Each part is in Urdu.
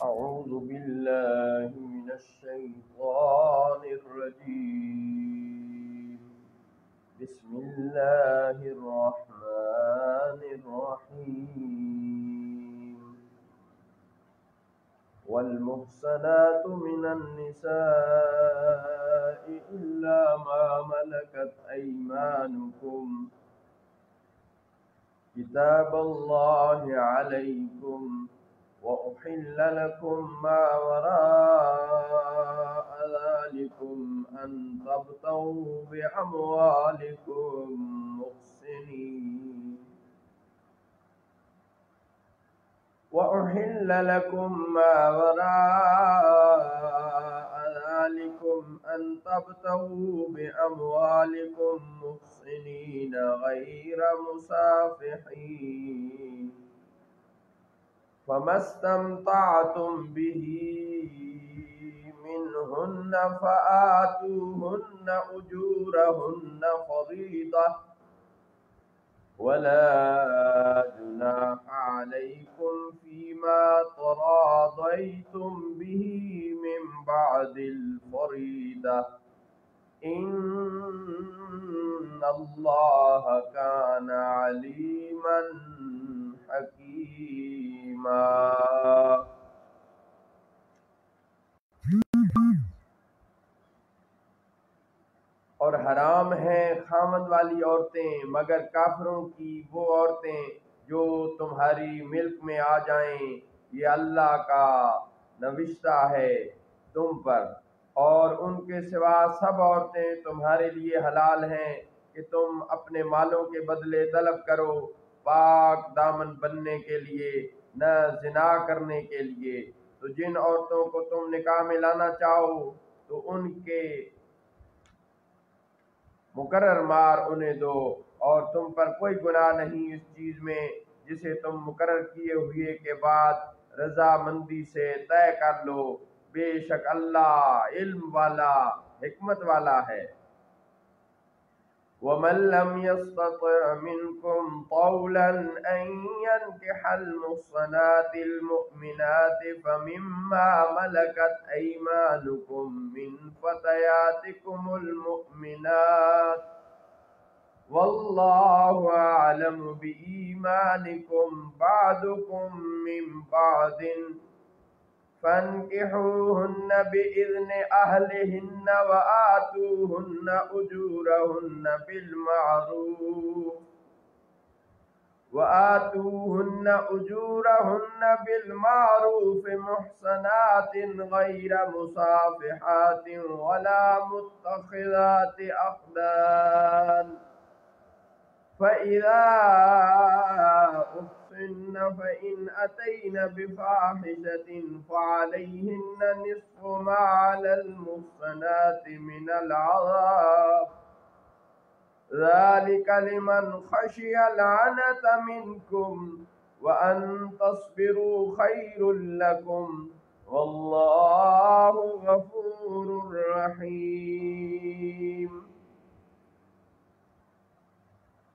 أعوذ بالله من الشيطان الرجيم. بسم الله الرحمن الرحيم. والمحصنات من النساء إلا ما ملكت أيمانكم كتاب الله عليكم وأحل لكم ما وراء ذلكم أن تبتغوا بأموالكم محسنين وأحل لكم ما وراء ذلكم أن تبتغوا بأموالكم محسنين غير مسافحين فما استمتعتم به منهن فآتوهن أجورهن فريضة ولا جناح عليكم فيما تراضيتم به من بعد الفريضة إن الله كان عليما حکیما. اور حرام ہیں خامد والی عورتیں مگر کافروں کی وہ عورتیں جو تمہاری ملک میں آ جائیں، یہ اللہ کا نوشتہ ہے تم پر، اور ان کے سوا سب عورتیں تمہارے لیے حلال ہیں کہ تم اپنے مالوں کے بدلے طلب کرو، پاک دامن بننے کے لیے، نہ زنا کرنے کے لیے. تو جن عورتوں کو تم نکاح میں لانا چاہو تو ان کے مقرر مار انہیں دو، اور تم پر کوئی گناہ نہیں اس چیز میں جسے تم مقرر کیے ہوئے کے بعد رضامندی سے طے کر لو، بے شک اللہ علم والا حکمت والا ہے. وَمَن لَّمْ يَسْتَطِعْ مِنكُمْ طَوْلًا أَن يَنكِحَ الْمُحْصَنَاتِ الْمُؤْمِنَاتِ فَمِمَّا مَلَكَتْ أَيْمَانُكُم مِّن فَتَيَاتِكُمُ الْمُؤْمِنَاتِ وَاللَّهُ أَعْلَمُ بِإِيمَانِكُم بَعْضُكُم مِّن بَعْضٍ فانكحوهن بإذن أهلهن وآتوهن أجورهن بالمعروف محصنات غير مصافحات ولا متخذات أخدان فإذا أحصن فإن أتين بفاحشة فعليهن نصف ما على المحصنات من العذاب ذلك لمن خشي العنة منكم وأن تصبروا خير لكم والله غفور رحيم.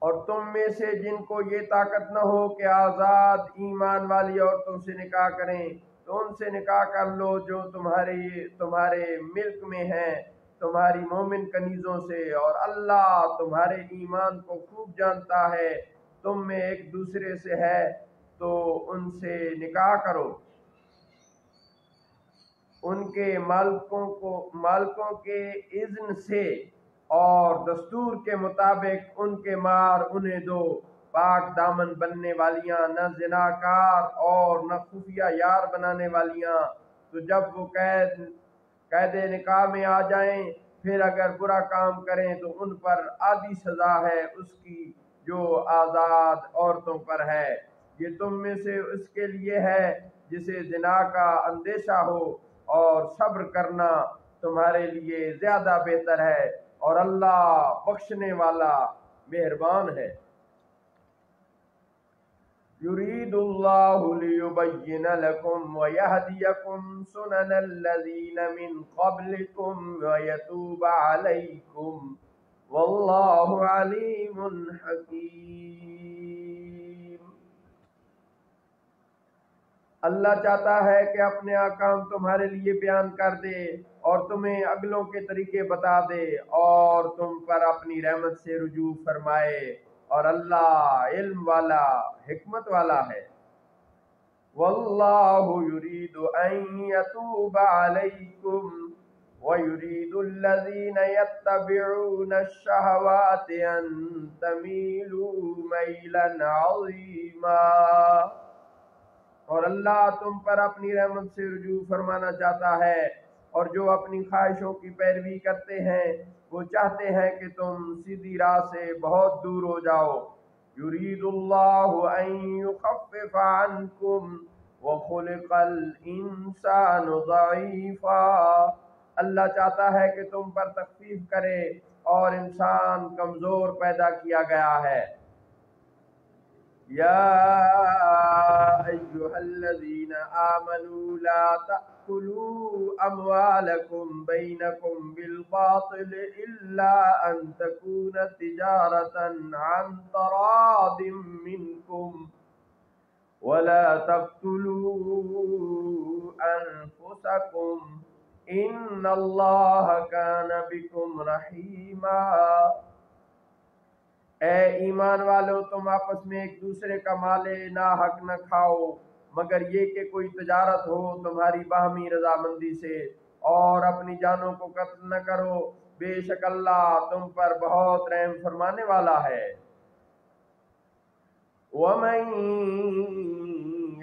اور تم میں سے جن کو یہ طاقت نہ ہو کہ آزاد ایمان والی عورتوں سے نکاح کریں تو ان سے نکاح کر لو جو تمہارے ملک میں ہیں تمہاری مومن کنیزوں سے، اور اللہ تمہارے ایمان کو خوب جانتا ہے. تم میں ایک دوسرے سے ہے تو ان سے نکاح کرو، ان کے مالکوں کے اذن سے اور دستور کے مطابق ان کے مار انہیں دو. پاک دامن بننے والیاں، نہ زناکار اور نہ خفیہ یار بنانے والیاں. تو جب وہ قید نکاح میں آ جائیں پھر اگر برا کام کریں تو ان پر آدھی سزا ہے اس کی جو آزاد عورتوں پر ہے. یہ تم میں سے اس کے لیے ہے جسے زنا کا اندیشہ ہو، اور صبر کرنا تمہارے لیے زیادہ بہتر ہے، اور اللہ بخشنے والا مہربان ہے. يريد الله ليبين لكم ويهديكم سنن الذين من قبلكم ويتوب عليكم والله عليم حكيم. اللہ چاہتا ہے کہ اپنے احکام تمہارے لیے بیان کر دے اور تمہیں اگلوں کے طریقے بتا دے اور تم پر اپنی رحمت سے رجوع فرمائے، اور اللہ علم والا حکمت والا ہے۔ واللہ یرید ان یتوب علیکم وَيُرِيدُ الَّذِينَ يَتَّبِعُونَ الشَّهَوَاتِ أَن تَمِيلُوا مَيْلًا عَظِيمًا، اور اللہ تم پر اپنی رحمت سے رجوع فرمانا چاہتا ہے، اور جو اپنی خواہشوں کی پیروی کرتے ہیں وہ چاہتے ہیں کہ تم سیدھی راہ سے بہت دور ہو جاؤ۔ یرید اللہ ان یخفف عنکم وخلق الانسان ضعیفا، اللہ چاہتا ہے کہ تم پر تخفیف کرے اور انسان کمزور پیدا کیا گیا ہے۔ یا ایھا الذین آمنوا لا تأکلوا اموالکم بینکم بالباطل الا ان تکون تجارة عن تراض منکم ولا تقتلوا انفسکم ان اللہ کان بکم رحیما۔ اے ایمان والو، تم آپس میں ایک دوسرے کا مال ناحق نہ کھاؤ مگر یہ کہ کوئی تجارت ہو تمہاری باہمی رضامندی سے، اور اپنی جانوں کو قتل نہ کرو، بے شک اللہ تم پر بہت رحم فرمانے والا ہے۔ وَمَن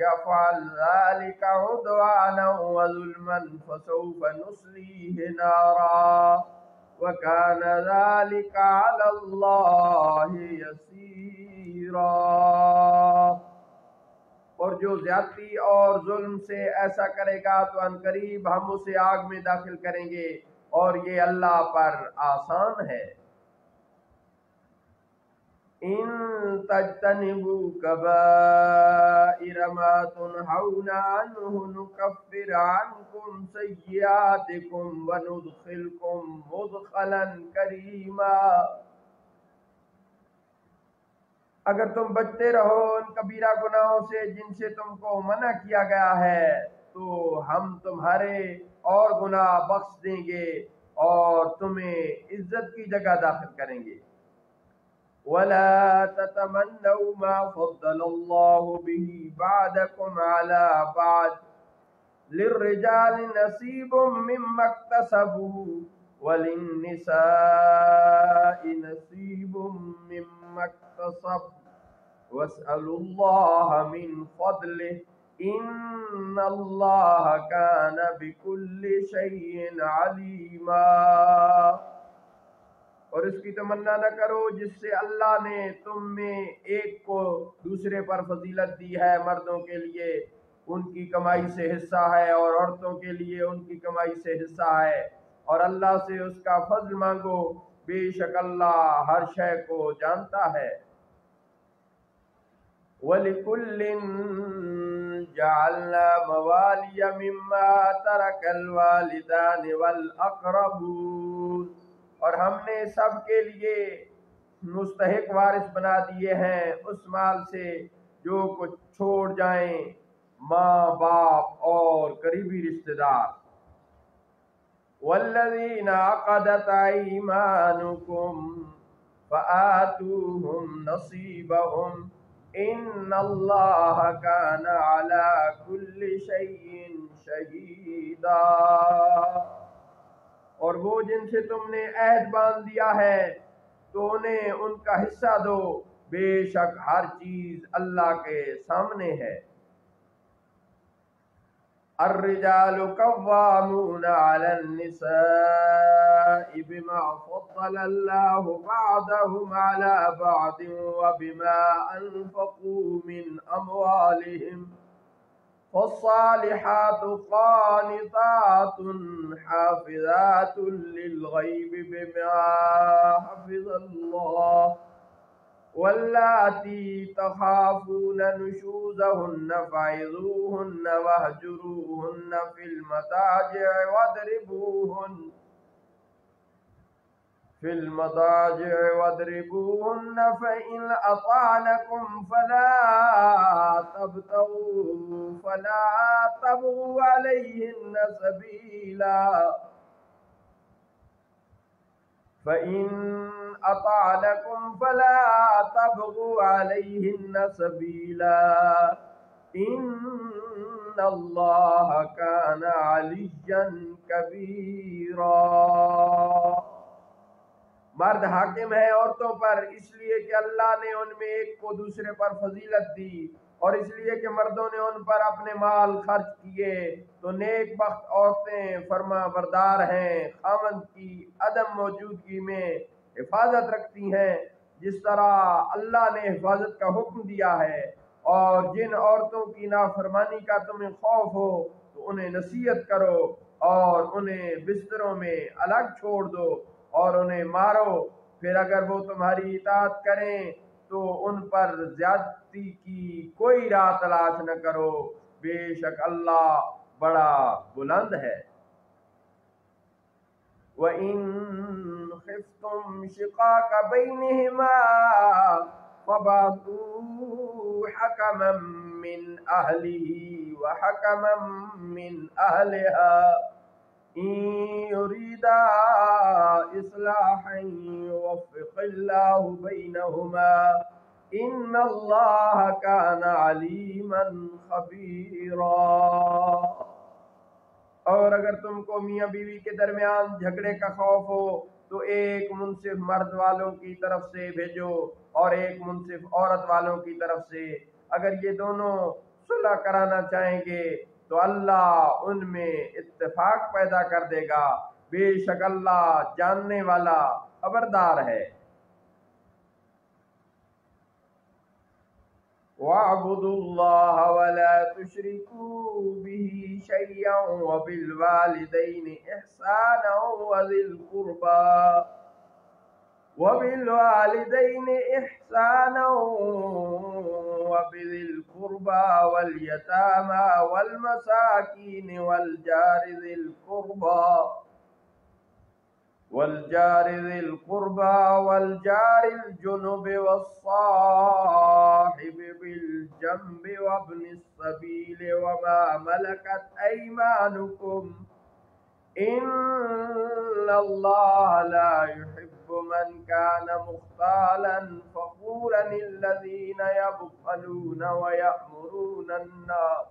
يَفْعَلْ ذَلِكَ عُدْوَانًا وَظُلْمًا فَسَوْفَ نُصْلِيهِ نَارًا وَكَانَ ذَلِكَ عَلَى اللَّهِ يَسِيرًا، اور جو زیادتی اور ظلم سے ایسا کرے گا تو عنقریب ہم اسے آگ میں داخل کریں گے، اور یہ اللہ پر آسان ہے۔ ان تجتنبوا کبائر ما تنہون عنہ نکفر عنکم سیئاتکم وندخلکم مدخلا کریما، اگر تم بچتے رہو ان کبیرہ گناہوں سے جن سے تم کو منع کیا گیا ہے تو ہم تمہارے اور گناہ بخش دیں گے اور تمہیں عزت کی جگہ داخل کریں گے۔ وَلَا تَتَمَنَّوْا مَا فَضَّلَ اللَّهُ بِهِ بَعْضَكُمْ عَلَى بَعْضٍ لِلرِّجَالِ نَصِيبٌ مِّمَّا اكْتَسَبُوا وَلِلنِّسَاءِ نَصِيبٌ مِّمَّا اكْتَسَبْنَ وَاسْأَلُوا اللَّهَ مِن فَضْلِهِ إِنَّ اللَّهَ كَانَ بِكُلِّ شَيْءٍ عَلِيمًا، اور اس کی تمنا نہ کرو جس سے اللہ نے تم میں ایک کو دوسرے پر فضیلت دی ہے، مردوں کے لیے ان کی کمائی سے حصہ ہے اور عورتوں کے لیے ان کی کمائی سے حصہ ہے، اور اللہ سے اس کا فضل مانگو، بے شک اللہ ہر شے کو جانتا ہے۔ وَلِكُلٍّ جَعَلْنَا مَوَالِيَ مِمَّا تَرَكَ الْوَالِدَانِ وَالْأَقْرَبُونَ، اور ہم نے سب کے لیے مستحق وارث بنا دیے ہیں اس مال سے جو کچھ چھوڑ جائیں ماں باپ اور قریبی رشتہ دار۔ وَالَّذِينَ عَقَدَتْ أَيْمَانُكُمْ فَآتُوهُمْ نَصِيبَهُمْ إِنَّ اللَّهَ كَانَ عَلَى كُلِّ شَيْءٍ شَهِيدًا، اور وہ جن سے تم نے عہد باندھ دیا ہے تو انہیں ان کا حصہ دو، بے شک ہر چیز اللہ کے سامنے ہے۔ الرجال قوامون على النساء بما فضل الله بعضهم على بعض وبما أنفقوا من أموالهم، فالصالحات قانتات حافظات للغيب بما حفظ الله، واللاتي تخافون نشوزهن فعظوهن واهجروهن في في المضاجع واضربوهن فإن أطعنكم فلا تبغوا عليهن سبيلا فإن أطعنكم فلا تبغوا عليهن سبيلا إن الله كان عليا كبيرا۔ مرد حاکم ہے عورتوں پر اس لیے کہ اللہ نے ان میں ایک کو دوسرے پر فضیلت دی، اور اس لیے کہ مردوں نے ان پر اپنے مال خرچ کیے، تو نیک بخت عورتیں فرما بردار ہیں، خاوند کی عدم موجودگی میں حفاظت رکھتی ہیں جس طرح اللہ نے حفاظت کا حکم دیا ہے۔ اور جن عورتوں کی نافرمانی کا تمہیں خوف ہو تو انہیں نصیحت کرو اور انہیں بستروں میں الگ چھوڑ دو اور انہیں مارو، پھر اگر وہ تمہاری اطاعت کریں تو ان پر زیادتی کی کوئی راہ تلاش نہ کرو، بے شک اللہ بڑا بلند ہے۔ وَإِن خِفْتُمْ شِقَاقَ بَيْنِهِمَا فَابْعَثُوا حَكَمًا مِّنْ أَهْلِهِ وَحَكَمًا مِّنْ أَهْلِهَا إِن يُرِيدَا إِصْلَاحًا يُوَفِّقِ اللَّهُ بَيْنَهُمَا إِنَّ اللَّهَ كَانَ عَلِيمًا خَبِيرًا۔ اور اگر تم کو میاں بیوی کے درمیان جھگڑے کا خوف ہو تو ایک منصف مرد والوں کی طرف سے بھیجو اور ایک منصف عورت والوں کی طرف سے، اگر یہ دونوں صلح کرانا چاہیں گے تو اللہ ان میں اتفاق پیدا کر دے گا، بے شک اللہ جاننے والا خبردار ہے۔ وَاعْبُدُوا اللَّهَ وَلَا تُشْرِكُوا بِهِ شَيْئًا وَبِالْوَالِدَيْنِ إِحْسَانًا وَذِي الْقُرْبَى وَالْيَتَامَى وَالْمَسَاكِينِ والجار ذي القربى والجار الجنب والصاحب بالجنب وابن السبيل وما ملكت أيمانكم إن الله لا يحب من كان مختالا فخورا الذين يبخلون ويأمرون الناس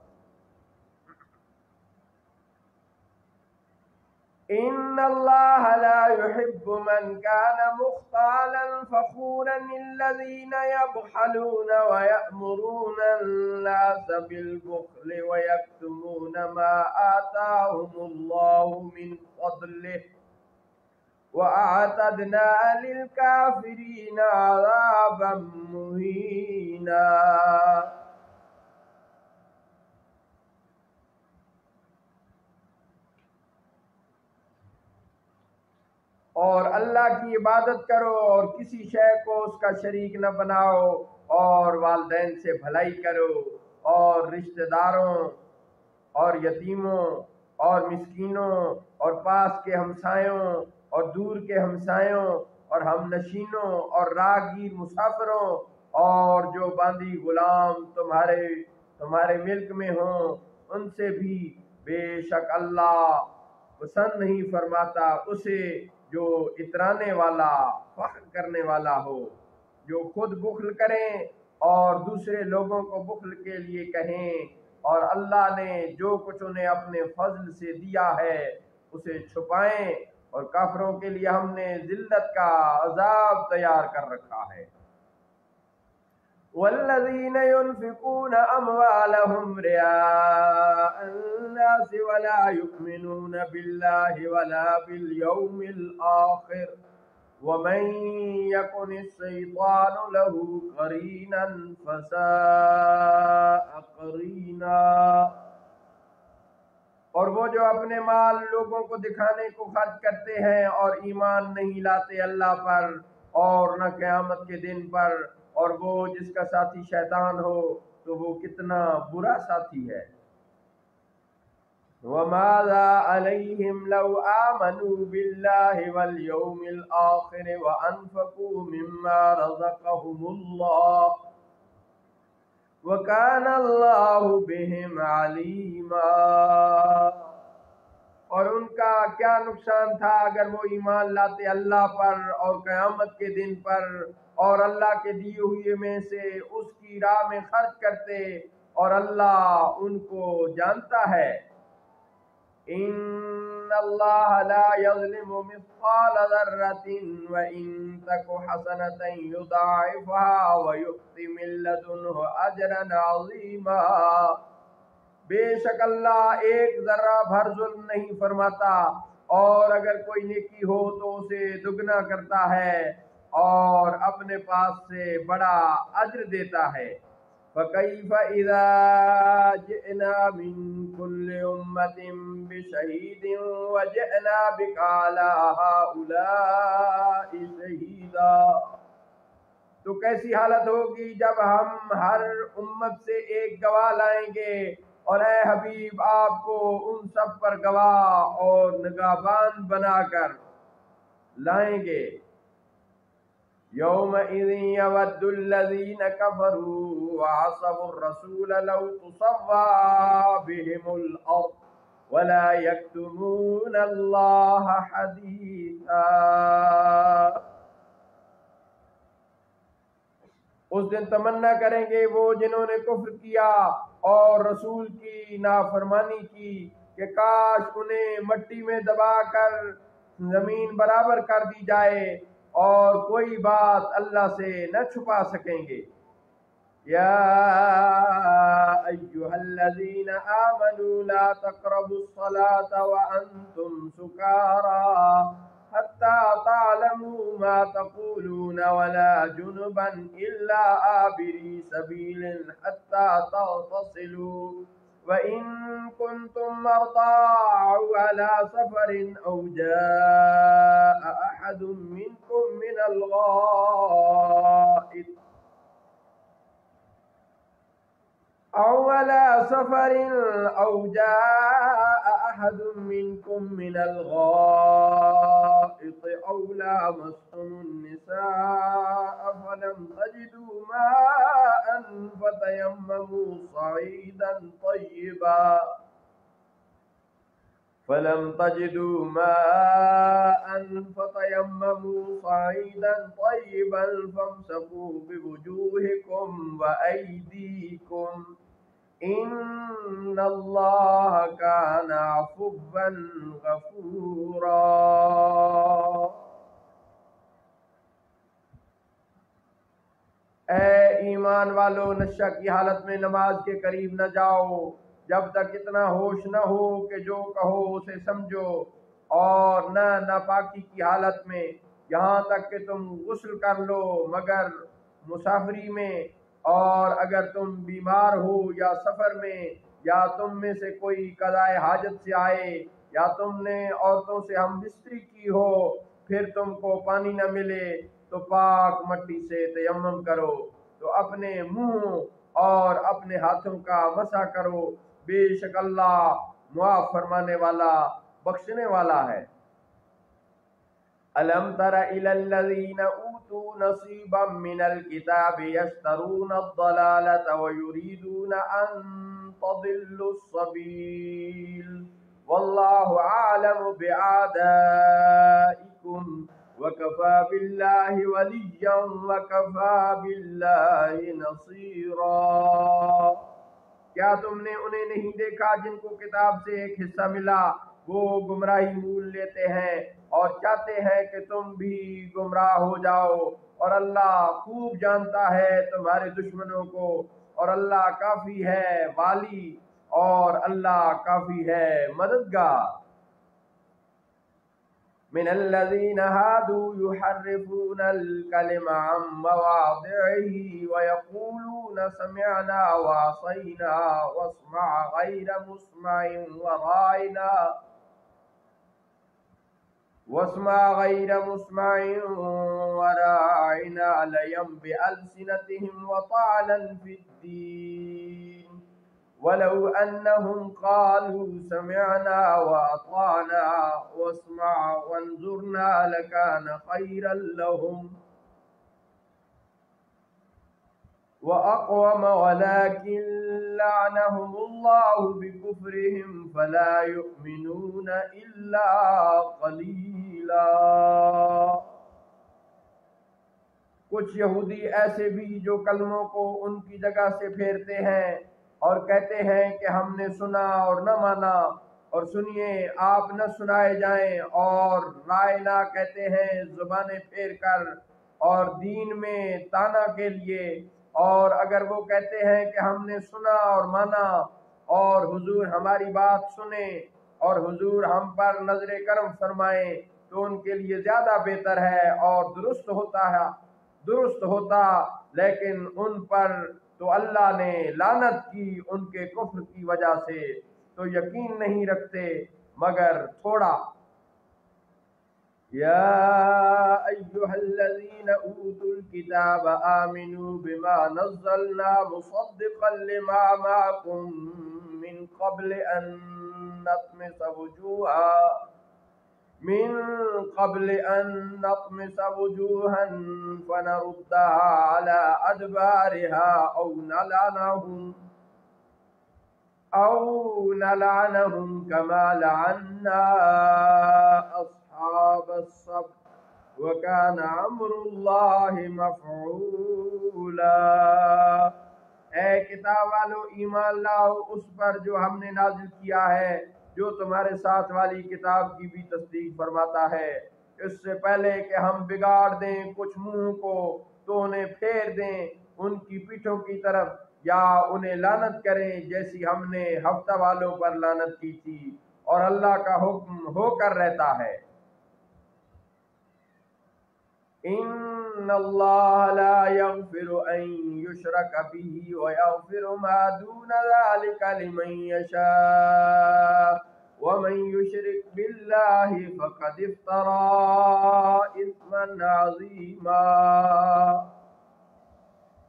إن الله لا يحب من كان مختالا فخورا الذين يبخلون ويأمرون الناس بالبخل ويكتمون ما آتاهم الله من فضله وأعتدنا للكافرين عذابا مهينا۔ اور اللہ کی عبادت کرو اور کسی شے کو اس کا شریک نہ بناؤ، اور والدین سے بھلائی کرو اور رشتہ داروں اور یتیموں اور مسکینوں اور پاس کے ہمسایوں اور دور کے ہمسایوں اور ہم نشینوں اور راہگیر مسافروں اور جو باندھی غلام تمہارے ملک میں ہوں ان سے بھی، بے شک اللہ پسند نہیں فرماتا اسے جو اترانے والا فخر کرنے والا ہو، جو خود بخل کریں اور دوسرے لوگوں کو بخل کے لیے کہیں، اور اللہ نے جو کچھ انہیں اپنے فضل سے دیا ہے اسے چھپائیں، اور کافروں کے لیے ہم نے ذلت کا عذاب تیار کر رکھا ہے۔ والذین ينفقون اموالهم رئاء الناس ولا يؤمنون بالله ولا باليوم الآخر ومن يكن الشيطان له قرينا فساء قرينا۔ اور وہ جو اپنے مال لوگوں کو دکھانے کو خرچ کرتے ہیں اور ایمان نہیں لاتے اللہ پر اور نہ قیامت کے دن پر، اور وہ جس کا ساتھی شیطان ہو تو وہ کتنا برا ساتھی ہے۔ وَمَاذَا عَلَيْهِمْ لَوْ آمَنُوا بِاللَّهِ وَالْيَوْمِ الْآخِرِ وَأَنفَقُوا مِمَّا رَزَقَهُمُ اللَّهُ وَكَانَ اللَّهُ بِهِمْ عَلِيمًا۔ اور ان کا کیا نقصان تھا اگر وہ ایمان لاتے اللہ پر اور قیامت کے دن پر، اور اللہ کے دیے ہوئے میں سے اس کی راہ میں خرچ کرتے، اور اللہ ان کو جانتا ہے۔ ان اللہ لا یظلم مثقال ذرۃ وان تک حسنۃ یضاعفها ویؤت من لدنہ اجرا عظیما۔ بے شک اللہ ایک ذرہ بھر ظلم نہیں فرماتا، اور اگر کوئی نیکی ہو تو اسے دگنا کرتا ہے اور اپنے پاس سے بڑا اجر دیتا ہے۔ فَكَيْفَ إِذَا جِئْنَا مِنْ كُلِّ أُمَّةٍ بِشَهِيدٍ وَجِئْنَا بِكَ عَلَى هَؤُلَاءِ شَهِيدًا۔ تو کیسی حالت ہوگی جب ہم ہر امت سے ایک گواہ لائیں گے، اور اے حبیب آپ کو ان سب پر گواہ اور نگہبان بنا کر لائیں گے۔ یومئذ یود الذین کفروا وعصوا الرسول لو تصوی بهم الارض ولا یکتمون اللہ حدیثا۔ اس دن تمنا کریں گے وہ جنہوں نے کفر کیا اور رسول کی نافرمانی کی کہ کاش انہیں مٹی میں دبا کر زمین برابر کر دی جائے، اور کوئی بات اللہ سے نہ چھپا سکیں گے۔ یا ایھا الذین آمنوا لا تقربوا الصلاة وانتم سکارى حتى تعلموا ما تقولون ولا جنبا إلا عابري سبيل حتى تغتسلوا وإن كنتم مرضى أو على سفر أو جاء أحد منكم من الغائط أو على سفر أو جاء أحد منكم من الغائط أو لامستم النساء فلم تجدوا ماء فتيمموا صعيدا طيبا فامسحوا بوجوهكم وأيديكم ان اللہ کان عفوا غفورا۔ اے ایمان والو، نشہ کی حالت میں نماز کے قریب نہ جاؤ جب تک اتنا ہوش نہ ہو کہ جو کہو اسے سمجھو، اور نہ ناپاکی کی حالت میں یہاں تک کہ تم غسل کر لو مگر مسافری میں، اور اگر تم بیمار ہو یا سفر میں، یا تم میں سے کوئی قضائے حاجت سے آئے، یا تم نے عورتوں سے ہم بستری کی ہو پھر تم کو پانی نہ ملے، تو پاک مٹی سے تیمم کرو، تو اپنے منہ اور اپنے ہاتھوں کا مسح کرو، بے شک اللہ معاف فرمانے والا بخشنے والا ہے۔ أَلَمْ تَرَ إِلَى الَّذِينَ أُوتُوا نَصِيبًا مِنَ الْكِتَابِ يَشْتَرُونَ الضَّلَالَةَ وَيُرِيدُونَ أَن تَضِلُّوا السَّبِيلَ وَاللَّهُ أَعْلَمُ بِأَعْدَائِكُمْ وَكَفَى بِاللَّهِ وَلِيًّا وَكَفَى بِاللَّهِ نَصِيرًا۔ کیا تم نے انہیں نہیں دیکھا جن کو کتاب سے ایک حصہ ملا، وہ گمراہی مول لیتے ہیں اور چاہتے ہیں کہ تم بھی گمراہ ہو جاؤ، اور اللہ خوب جانتا ہے تمہارے دشمنوں کو، اور اللہ کافی ہے والی، اور اللہ کافی ہے مددگار۔ من الذين هادوا يحرفون الكلم عن مواضعه ويقولون سمعنا وعصينا واسمع غير مسمع وراعنا ليا بألسنتهم وطعنا في الدين وَلَوْ أَنَّهُمْ قَالُوا سَمِعْنَا وَأَطَعْنَا وَاسْمَعْ وَانظُرْنَا لَكَانَ خَيْرًا لَهُمْ وَأَقْوَمَ وَلَكِنْ لَعَنَهُمُ اللَّهُ بِكُفْرِهِمْ فَلَا يُؤْمِنُونَ إِلَّا قَلِيلًا۔ کچھ یہودی ایسے بھی جو کلموں کو ان کی جگہ سے پھیرتے ہیں اور کہتے ہیں کہ ہم نے سنا اور نہ مانا، اور سنیے آپ نہ سنائے جائیں، اور رائے نہ کہتے ہیں زبانیں پھیر کر اور دین میں تانا کے لیے، اور اگر وہ کہتے ہیں کہ ہم نے سنا اور مانا اور حضور ہماری بات سنیں اور حضور ہم پر نظر کرم فرمائیں تو ان کے لیے زیادہ بہتر ہے اور درست ہوتا، لیکن ان پر تو اللہ نے لعنت کی ان کے کفر کی وجہ سے، تو یقین نہیں رکھتے مگر تھوڑا۔ یا ایہا الذین اوتوا الکتاب آمنوا بما نزلنا مصدقا لما معکم من قبل ان نطمس وجوها فنردها على أدبارها أو نلعنهم كما لعنا أصحاب السبت وكان أمر الله مفعولا۔ اے کتاب والو ایمان لاؤ اس پر جو ہم نے نازل کیا ہے، جو تمہارے ساتھ والی کتاب کی بھی تصدیق فرماتا ہے، اس سے پہلے کہ ہم بگاڑ دیں کچھ منہ کو تو انہیں پھیر دیں ان کی پیٹھوں کی طرف، یا انہیں لعنت کریں جیسی ہم نے ہفتہ والوں پر لعنت کی تھی، اور اللہ کا حکم ہو کر رہتا ہے۔ ان اللہ لا یغفر ان یشرک به ویغفر ما دون ذلك لمن یشاء ومن یشرک باللہ فقد افترى اثما عظیما۔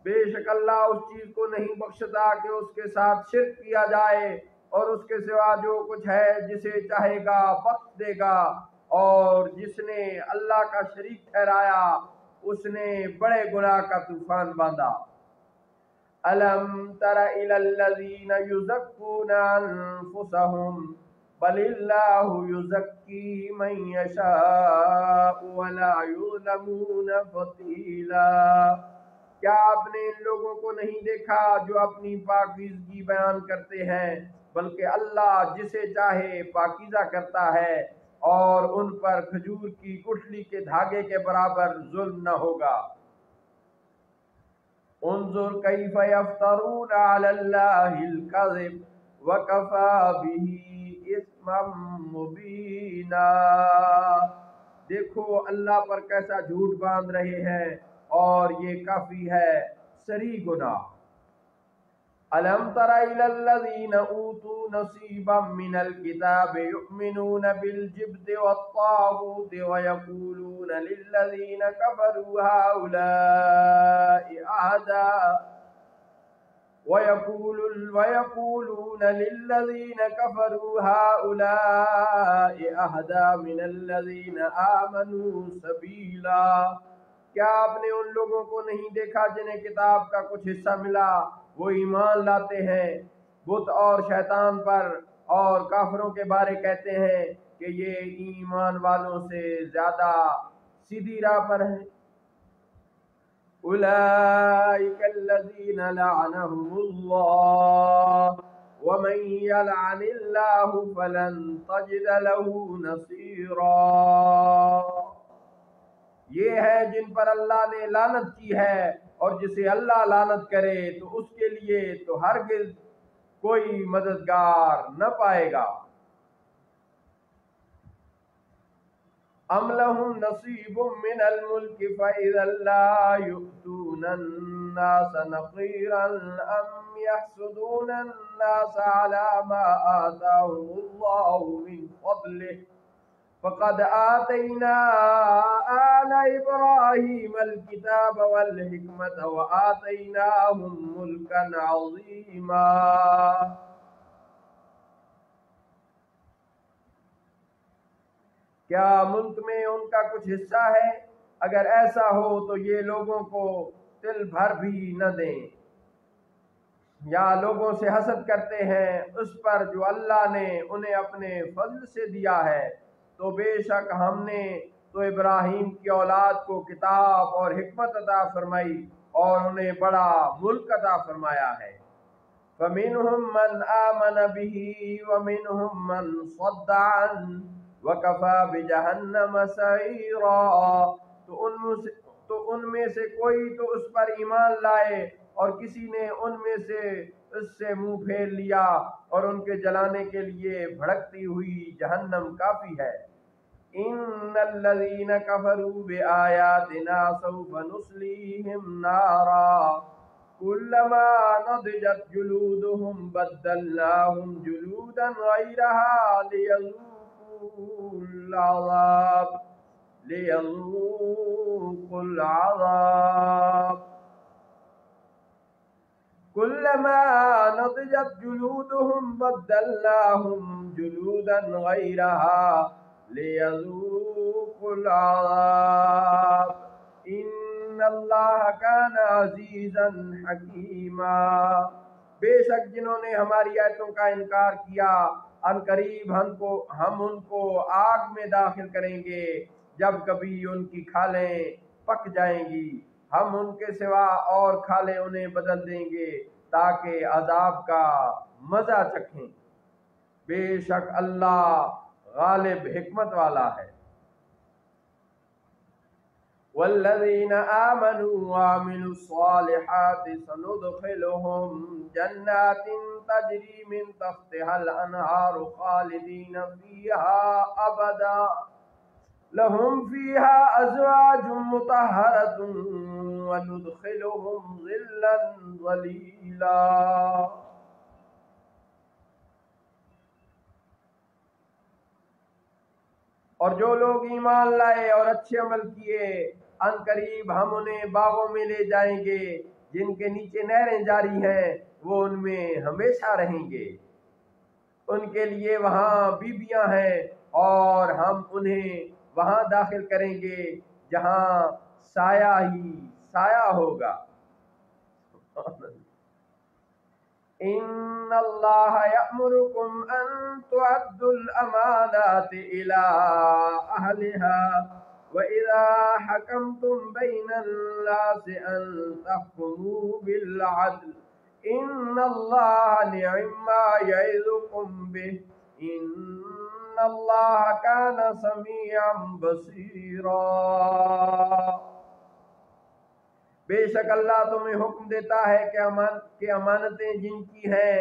بے شک اللہ اس چیز کو نہیں بخشتا کہ اس کے ساتھ شرک کیا جائے، اور اس کے سوا جو کچھ ہے جسے چاہے گا بخش دے گا، اور جس نے اللہ کا شریک ٹھہرایا اس نے بڑے گناہ کا طوفان باندھا۔ الم تر الی الذین یزکون انفسهم بل اللہ یزکی من یشاء ولا یظلمون فتیلا۔ کیا آپ نے ان لوگوں کو نہیں دیکھا جو اپنی پاکیزگی بیان کرتے ہیں، بلکہ اللہ جسے چاہے پاکیزہ کرتا ہے، اور ان پر کھجور کی گٹھلی کے دھاگے کے برابر ظلم نہ ہوگا۔ انظر کیف یفترون علی اللہ الکذب وکفی بہ اثما مبینا۔ دیکھو اللہ پر کیسا جھوٹ باندھ رہے ہیں، اور یہ کافی ہے صریح گناہ۔ الم تر الی الذین اوتوا نصیبا من الکتاب یؤمنون بالجبت والطاغوت ویقولون للذین کفروا هؤلاء اہدی من الذین آمنوا سبیلا۔ کیا آپ نے ان لوگوں کو نہیں دیکھا جنہیں کتاب کا کچھ حصہ ملا، وہ ایمان لاتے ہیں بت اور شیطان پر، اور کافروں کے بارے کہتے ہیں کہ یہ ایمان والوں سے زیادہ سیدھی راہ پر ہیں۔ اولئک الذین لعنهم اللہ ومن یلعن اللہ فلن تجد له نصیرا۔ یہ ہے جن پر اللہ نے لعنت کی ہے، اور جسے اللہ لعنت کرے تو اس کے لیے تو ہرگز کوئی مددگار نہ پائے گا۔ ام لهم نصیب من الملک فإذا لا يؤتون الناس نقیرا ام يحسدون الناس على ما آتاهم اللہ من فضلہ فقد آتينا آل إبراهيم الكتاب والحكمة وآتيناهم ملكا عظيما۔ کیا ملک میں ان کا کچھ حصہ ہے؟ اگر ایسا ہو تو یہ لوگوں کو تل بھر بھی نہ دیں، یا لوگوں سے حسد کرتے ہیں اس پر جو اللہ نے انہیں اپنے فضل سے دیا ہے۔ تو بے شک ہم نے تو ابراہیم کی اولاد کو کتاب اور حکمت عطا فرمائی اور انہیں بڑا ملک عطا فرمایا ہے۔ فَمِنْهُمْ مَنْ آمَنَ بِهِ وَمِنْهُمْ مَنْ صَدَّ عَنْهُ وَكَفَى بِجَهَنَّمَ سَعِيرًا۔ تو ان میں سے کوئی تو اس پر ایمان لائے اور کسی نے ان میں سے اس سے منہ پھیر لیا، اور ان کے جلانے کے لیے بھڑکتی ہوئی جہنم کافی ہے۔ ان الذين كفروا بآياتنا سوف نصليهم نارا كلما نضجت جلودهم بدلناهم جلودا غيرها ليذوقوا العذاب كلما نضجت جلودهم بدلناهم جلودا غيرها ليذوقوا العذاب ان اللہ کان عزیزا حکیما۔ بے شک جنہوں نے ہماری آیتوں کا انکار کیا، ان قریب ہم ان کو آگ میں داخل کریں گے جب کبھی ان کی کھالیں پک جائیں گی، ہم ان کے سوا اور کھالیں انہیں بدل دیں گے تاکہ عذاب کا مزہ چکھیں۔ بے شک اللہ غالب حکمت والا ہے۔ والذین آمنوا وعملوا الصالحات سندخلهم جنات تجری من تحتها الانہار خالدین فیہا ابدا لهم فیہا ازواج مطہرۃ وندخلهم ظلا ظلیلا۔ اور جو لوگ ایمان لائے اور اچھے عمل کیے، ان قریب ہم انہیں باغوں میں لے جائیں گے جن کے نیچے نہریں جاری ہیں، وہ ان میں ہمیشہ رہیں گے، ان کے لیے وہاں بیویاں ہیں، اور ہم انہیں وہاں داخل کریں گے جہاں سایہ ہی سایہ ہوگا۔ ان اللہ یأمرکم ان تؤدوا الامانات الى اہلها وَإِذَا حَكَمْتُمْ بَيْنَ النَّاسِ أَن تَحْكُمُوا بِالْعَدْلِ إِنَّ اللَّهَ نِعِمَّا يَعِظُكُمْ بِهِ إِنَّ اللَّهَ كَانَ سَمِيعًا بَصِيرًا۔ بے شک اللہ تمہیں حکم دیتا ہے کہ امانتیں جن کی ہیں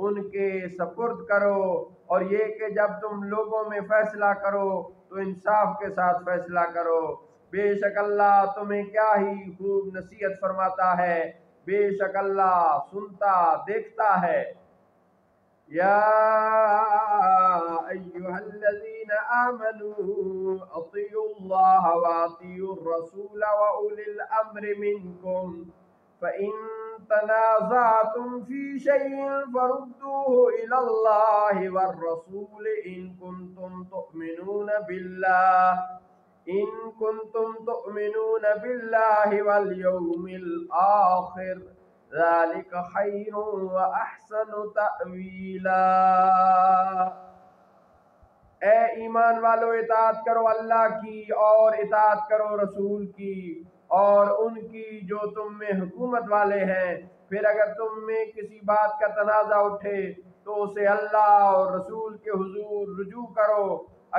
ان کے سپرد کرو، اور یہ کہ جب تم لوگوں میں فیصلہ کرو تو انصاف کے ساتھ فیصلہ کرو۔ بے شک اللہ تمہیں کیا ہی خوب نصیحت فرماتا ہے، بے شک اللہ سنتا دیکھتا ہے۔ یا ایھا الذین آمنوا اطیعوا اللہ واطیعوا الرسول واولی الامر منکم فإن تنازعتم في شيء فردوه إلى الله والرسول إن كنتم تؤمنون بالله واليوم الآخر ذلك خير وأحسن تأويلا۔ اے ایمان والو، اطاعت کرو اللہ کی اور اطاعت کرو رسول کی اور ان کی جو تم میں حکومت والے ہیں۔ پھر اگر تم میں کسی بات کا تنازع اٹھے تو اسے اللہ اور رسول کے حضور رجوع کرو،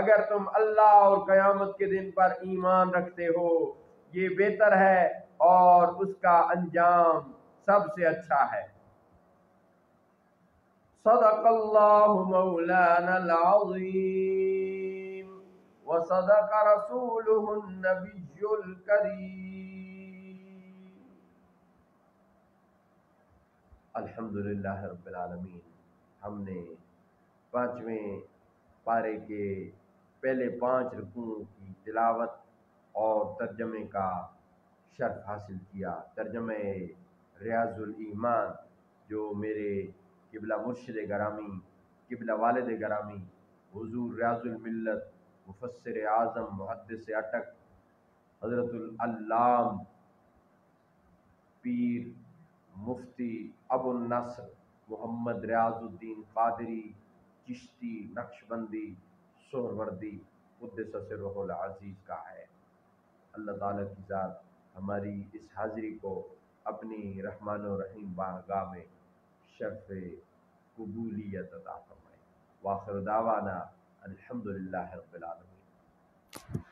اگر تم اللہ اور قیامت کے دن پر ایمان رکھتے ہو، یہ بہتر ہے اور اس کا انجام سب سے اچھا ہے۔ صدق اللہ مولانا العظیم وصدق رسوله النبی الکریم۔ الحمدللہ رب العالمین۔ ہم نے 5ویں پارے کے پہلے 5 رکوعوں کی تلاوت اور ترجمے کا شرف حاصل کیا۔ ترجمہ ریاض الایمان جو میرے قبلہ مرشد گرامی، قبلہ والد گرامی، حضور ریاض الملت مفسر اعظم محدث اٹک حضرت العلام پیر مفتی ابو النصر محمد ریاض الدین قادری چشتی نقشبندی سہروردی قدس سرہ العزیز کا ہے۔ اللہ تعالیٰ کی ذات ہماری اس حاضری کو اپنی رحمان و رحیم بارگاہ میں شرف قبولیت عطا فرمائے۔ وآخر دعوانا الحمدللہ رب العالمین۔